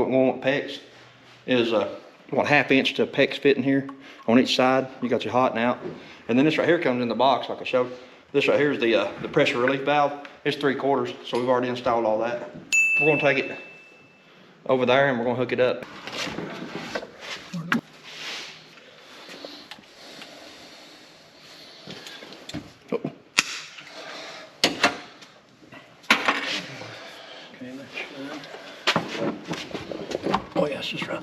going with PEX is what, 1/2 inch to PEX fitting here on each side. You got your hot and out. And then this right here comes in the box like I showed. This right here is the pressure relief valve. It's 3/4, so we've already installed all that. We're gonna take it over there and we're gonna hook it up. Oh yeah, it's just right.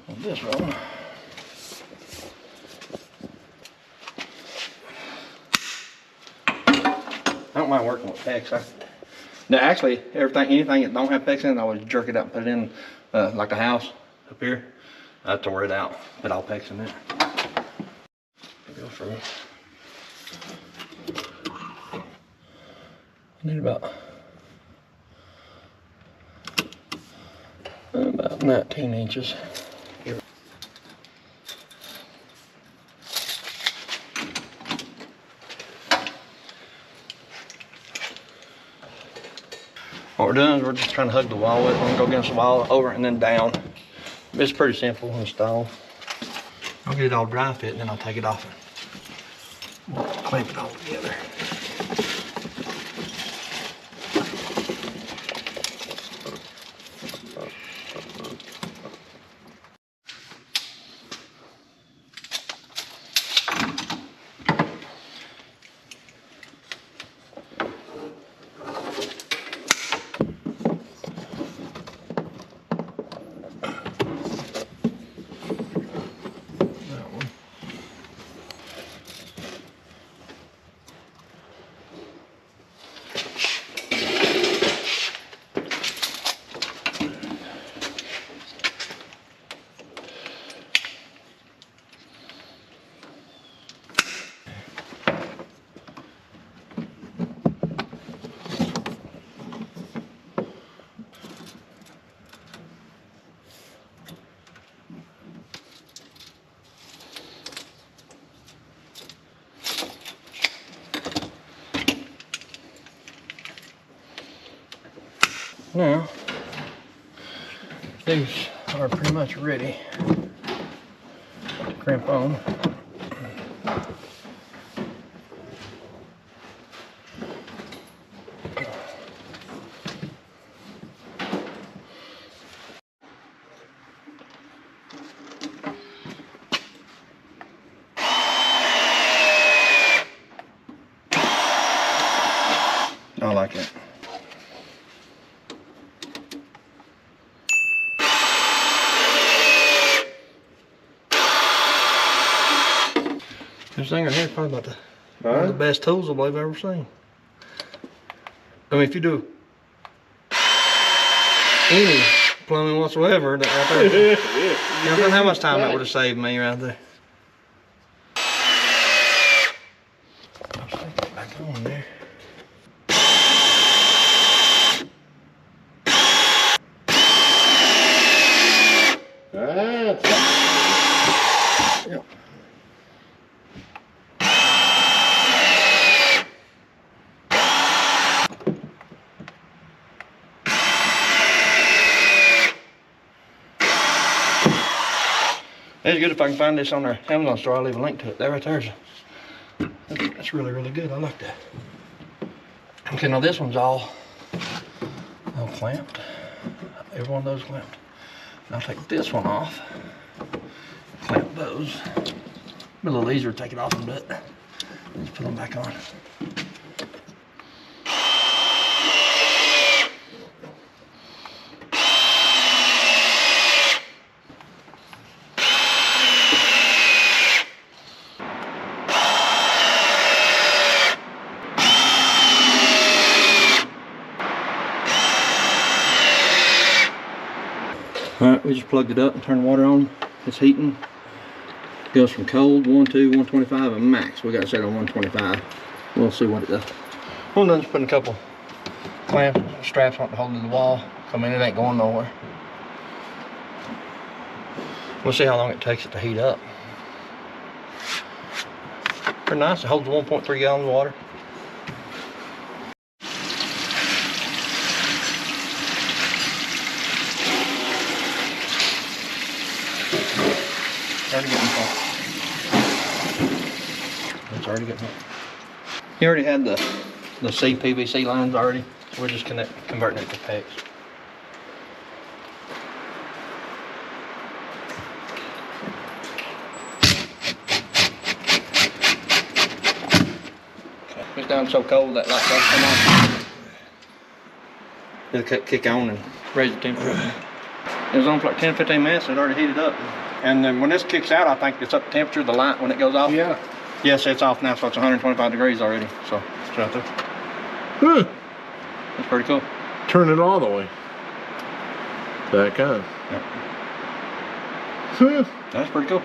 On this one. I don't mind working with PEX. Now actually, anything that don't have PEX in it, I always jerk it out and put it in, like the house up here. I tore it out, put all PEX in there. Go for it. I need about 19 inches. What we're doing is we're just trying to hug the wall with it. We're gonna go against the wall, over and then down. It's pretty simple to install. I'll get it all dry fit and then I'll take it off and we'll clamp it all together. Now, these are pretty much ready to crimp on. I like it. This thing right here is probably about one of the best tools I believe I've ever seen. I mean, if you do any plumbing whatsoever, that right there, you know how much time that would have saved me right there. I'll stick it back on there. Yep. It's good if I can find this on their Amazon store. I'll leave a link to it. There, right there. That's really, really good. I like that. Okay, now this one's all clamped. Every one of those clamped. Now I'll take this one off. Clamp those. Be a little easier to take it off a bit. Just put them back on. Alright, we just plugged it up and turned the water on. It's heating. It goes from cold, 1 to 125, and max. We got it set on 125. We'll see what it does. We're done just putting a couple clamps, straps on to hold to the wall. I mean, it ain't going nowhere. We'll see how long it takes it to heat up. Pretty nice. It holds 1.3 gallons of water. already getting hot. It's already getting hot. You already had the CPVC lines already, so we're just converting it to PEX. Okay. It's down so cold that light bulb come on. It'll kick on and raise the temperature. It was on for like 10-15 minutes, it already heated up. And then when this kicks out, I think it's up to temperature, the light when it goes off. Yeah. Yes, it's off now, so it's 125 degrees already. So it's right there. That's pretty cool. Turn it all the way. Back on. Yep. That's pretty cool.